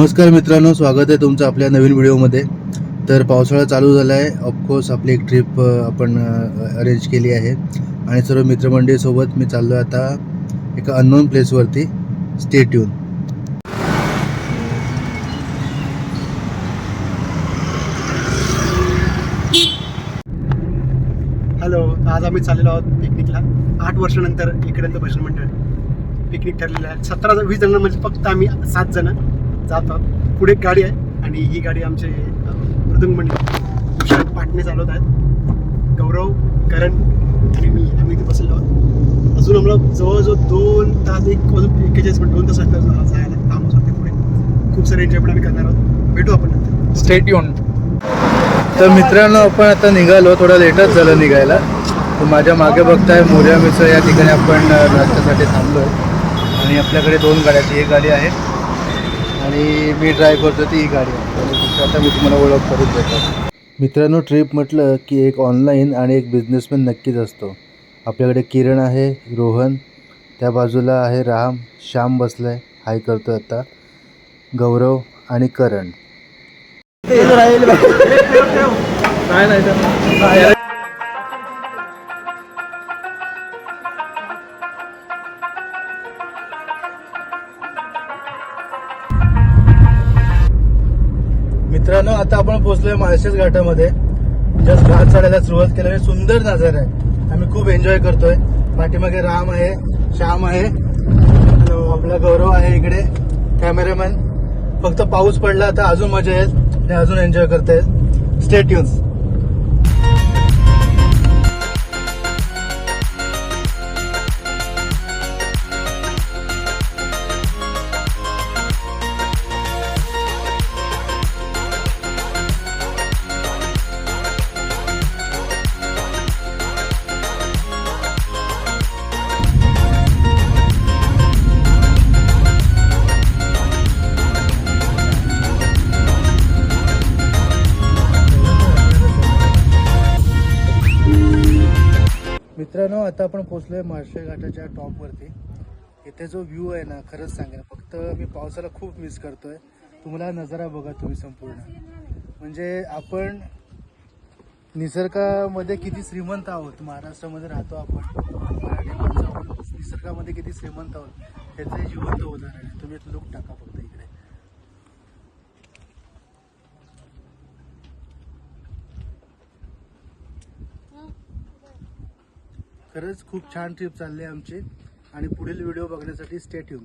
नमस्कार मित्रांनो, स्वागत आहे तुमचं आपल्या नवीन व्हिडिओमध्ये. तर पावसाळा चालू झाला आहे. ऑफकोर्स आपली एक ट्रिप आपण अरेंज केली आहे आणि सर्व मित्रमंडळीसोबत मी चाललो आहे आता एका अननोन प्लेसवरती. Stay tuned. हॅलो, आज आम्ही चाललेलो आहोत पिकनिकला. 8 वर्षानंतर इकडे भजन मंडळ पिकनिक ठरलेलं आहे. 17-20 जण म्हणजे फक्त आम्ही 7 जण जात आहोत. पुढे एक गाडी आहे आणि ही गाडी आमचे मृदंग मंडळ तुषार पाटणे चालवत आहेत. गौरव, करण आणि मी आम्ही इथे बसलेलो आहोत. अजून आम्हाला जवळजवळ 2 तास 41 मिनिट 2 तास जायला काम होते. पुढे खूप सारे एन्जॉय पण आम्ही करणार आहोत. भेटू आपण नंतर. Stay tune. तर मित्रांनो, आपण आता निघालो. थोडा लेटच झालं निघायला. तर माझ्या मागे बघताय मोर्या मिसळ या ठिकाणी आपण नाश्त्यासाठी थांबलो आहे. आणि आपल्याकडे 2 गाड्या आहेत. एक गाडी आहे आणि मी ड्राईव्ह करतो ती ही गाडी आहे. आणि आता मी तुम्हाला ओळख करून देतो. मित्रांनो, ट्रिप म्हटलं की एक ऑनलाईन आणि एक बिझनेसमॅन नक्कीच असतो. आपल्याकडे किरण आहे, रोहन, त्या बाजूला आहे राम, श्याम बसलाय, हाय करतो आता, गौरव आणि करण. मित्रांनो, आता आपण पोहोचलोय माळशेज घाटामध्ये. जस्ट घाट चढायला सुरुवात केली. सुंदर नजारा आहे. आम्ही खूप एन्जॉय करतोय. पाठीमागे राम आहे, श्याम आहे, आपला गौरव आहे इकडे कॅमेरामॅन. फक्त पाऊस पडला आता अजून मजा येईल आणि अजून एन्जॉय करता येईल. Stay tunes. मित्रांनो, आता आपण पोहोचलोय माळशेज घाटाच्या टॉपवरती. इथे जो व्ह्यू आहे ना, खरंच सांगेन, फक्त मी पावसाला खूप मिस करतोय. तुम्हाला नजारा बघा तुम्ही संपूर्ण. म्हणजे आपण निसर्गामध्ये किती श्रीमंत आहोत. महाराष्ट्रामध्ये राहतो आपण, मराठी माणसं आपण निसर्गामध्ये किती श्रीमंत आहोत त्याचे जिवंत उदाहरण आहे. तुम्ही लुक टाका फक्त इकडे. खरंच खूप छान ट्रिप चालली आहे आमची आणि पुढील व्हिडिओ बघण्यासाठी स्टे ट्यून.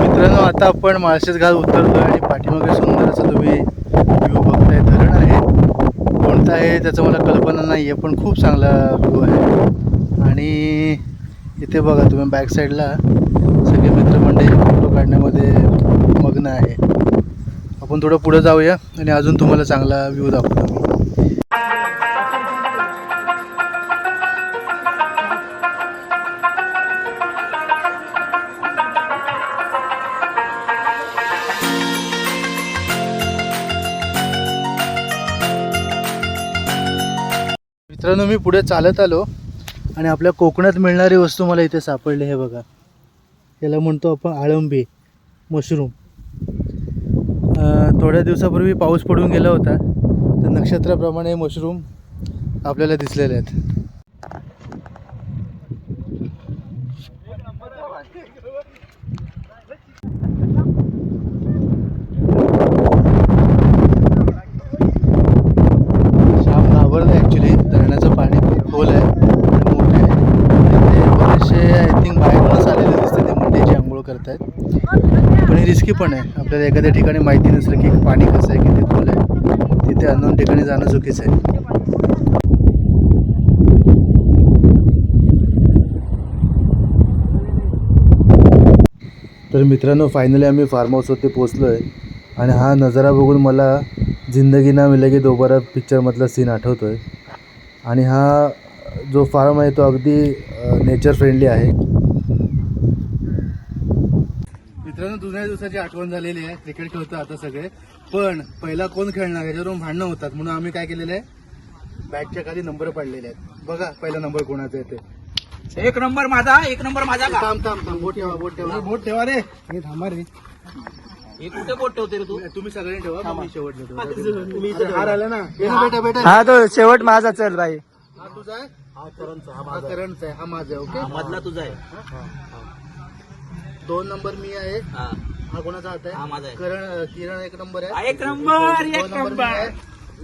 मित्रांनो, आता आपण माळशेज घाट उतरलोय आणि पाठीमागे सुंदर असं तुम्ही व्ह्यू बघताय. धरण आहे, कोणतं आहे त्याचं मला कल्पना नाही आहे, पण खूप चांगला व्ह्यू आहे. आणि इथे बघा तुम्ही बॅक साईडला सगळे मित्रमंडळी फोटो काढण्यामध्ये मग्न आहे. आपण थोडं पुढं जाऊया आणि अजून तुम्हाला चांगला व्ह्यू दाखवतो मी. मित्रांनो, मी पुढे चालत आलो आणि आपल्या कोकणात मिळणारी वस्तू मला इथे सापडली. हे बघा, याला म्हणतो आपण आळंबी, मशरूम. थोड्या दिवसापूर्वी पाऊस पडून गेला होता, तर नक्षत्राप्रमाणे मशरूम आपल्याला दिसलेले आहेत. ॲक्च्युली धरणाचं पाणी खूप खोल आहे आणि मोठं आहे. ते बरेचसे आय थिंक बाहेरूनच आलेले दिसते, ते मंडईची आंघोळ करतायत. पण हे रिस्की पण आहे. आपल्याला एखाद्या ठिकाणी माहिती नसलं की पाणी कसं आहे, किती खोल आहे, तिथे अननोन ठिकाणी जाणं चुकीचं आहे. तर मित्रांनो, फायनली आम्ही फार्म हाऊसवरती पोहोचलो आहे आणि हा नजारा बघून मला जिंदगी ना मिलेगी दोबारा पिक्चरमधला सीन आठवतो आहे. आणि हा जो फार्म आहे तो अगदी नेचर फ्रेंडली आहे. मित्रांनो, जुन्या दिवसाची आठवण झालेली आहे. क्रिकेट खेळतो आता सगळे, पण पहिला कोण खेळणार याच्यावरून भांडणं होतात. म्हणून आम्ही काय केलेलं आहे, बॅटच्या खाली नंबर पडलेले आहेत. बघा पहिला नंबर कोणाचा आहे ते. 1 नंबर माझा, 1 नंबर माझा का? थांब थांब थांब, बोट ठेवा रे. हे थांबा रे, हे कुठे बोट ठेवते रे तू? तुम्ही सगळ्यांनी ठेवा, मी शेवटला ठेवा. हार आला ना, बेटा बेटा. हा तो शेवट माझा. चल बाई. हा तुझा आहे, हा करणचा आहे, हा माझा आहे. ओके, मधला तुझा आहे. 2 नंबर मी आहे. हा. हा कोणाचा हात हा, माझा आहे. किरण 1 नंबर आहे. 1 नंबर, 2 1 नंबर मी आहे.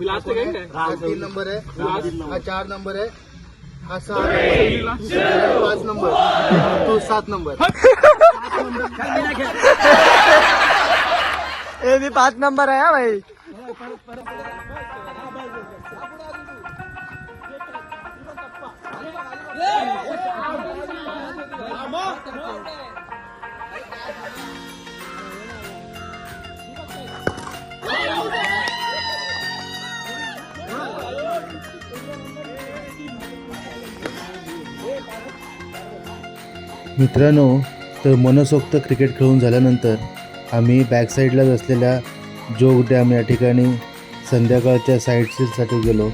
नंबर. हा 3 नंबर आहे. हा 4 नंबर आहे. हा 6 नंबर. 5 नंबर. तो 7 नंबर. मी 5 नंबर आहे हा भाई. मित्रांनो, तर मनसोक्त क्रिकेट खेळून झाल्यानंतर आम्ही बॅक साईडलाच असलेल्या जोग डॅम या ठिकाणी संध्याकाळच्या साईटसाठी गेलो.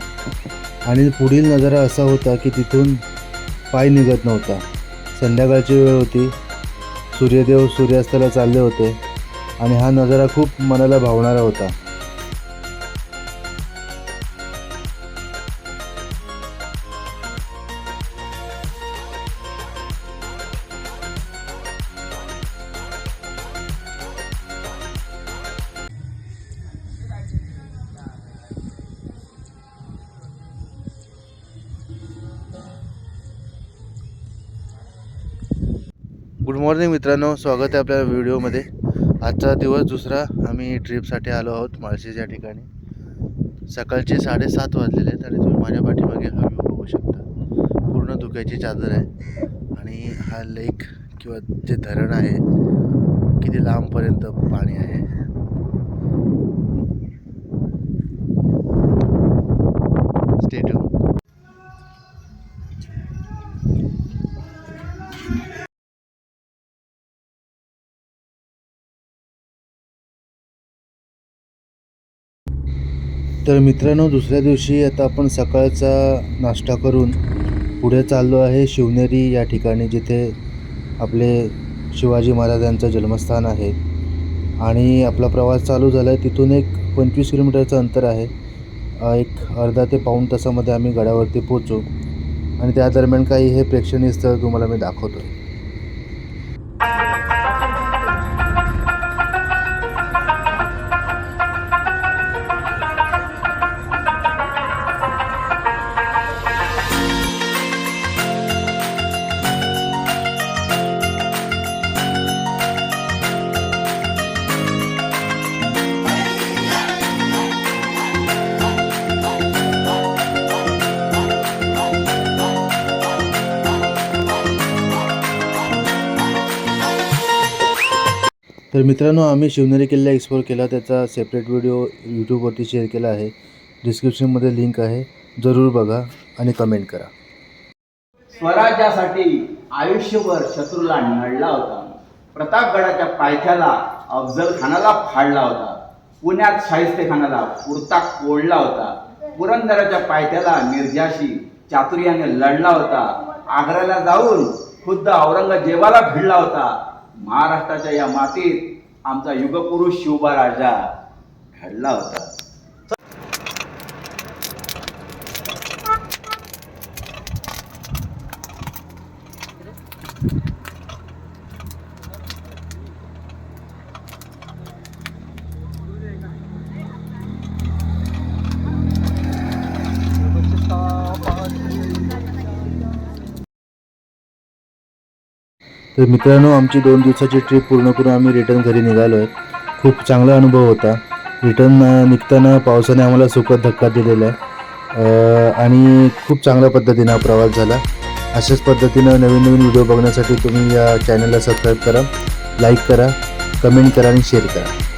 आणि पुढील नजारा असा होता की तिथून पाय निघत नव्हता. संध्याकाळची वेळ होती, सूर्यदेव सूर्यास्ताला चालले होते आणि हा नजारा खूप मनाला भावणारा होता. गुड मॉर्निंग मित्रांनो, स्वागत आहे आपल्या व्हिडिओमध्ये. आजचा दिवस दुसरा. आम्ही ट्रिपसाठी आलो आहोत माळशेच्या ठिकाणी. सकाळचे 7:30 वाजलेले आहेत आणि तुम्ही माझ्या पाठीमागे हा व्ह्यू बघू शकता. पूर्ण धुक्याची चादर आहे आणि हा लेक किंवा जे धरण आहे किती लांबपर्यंत पाणी आहे. Stay tune. तर मित्रांनो, दुसऱ्या दिवशी आता आपण सकाळचा नाश्ता करून पुढे चाललो आहे शिवनेरी या ठिकाणी, जिथे आपले शिवाजी महाराजांचं जन्मस्थान आहे. आणि आपला प्रवास चालू झाला आहे. तिथून एक 25 किलोमीटरचं अंतर आहे. एक अर्धा ते पाऊण तासामध्ये आम्ही गडावरती पोहोचू आणि त्या दरम्यान काही हे प्रेक्षणीय स्थळ तुम्हाला मी दाखवतो आहे. तर मित्रांनो, आम्ही शिवनेरी किल्ला एक्सप्लोर केला. त्याचा सेपरेट व्हिडिओ यूट्यूबवरती शेअर केला आहे. डिस्क्रिप्शनमध्ये लिंक आहे, जरूर बघा आणि कमेंट करा. स्वराज्यासाठी आयुष्यभर शत्रूला नडला होता. प्रतापगडाच्या पायथ्याला अफजल खानाला फाडला होता. पुण्यात शाहिस्तेखानाला पुरता कोडला होता. पुरंदराच्या पायथ्याला मिर्जाशी चातुर्याने लढला होता. आग्र्याला जाऊन खुद्द औरंगजेबाला भिडला होता. महाराष्ट्राच्या या मातीत आमचा युगपुरुष शिवबा राजा घडला होता. तर मित्रांनो, आमची 2 दिवसाची ट्रिप पूर्ण करून आम्ही रिटर्न घरी निघालो आहे. खूप चांगला अनुभव होता. रिटर्न निघताना पावसाने आम्हाला सुखद धक्का दिलेला आहे आणि खूप चांगल्या पद्धतीने हा प्रवास झाला. अशाच पद्धतीनं नवीन नवीन व्हिडिओ बघण्यासाठी तुम्ही या चॅनलला सबस्क्राईब करा, लाईक करा, कमेंट करा आणि शेअर करा.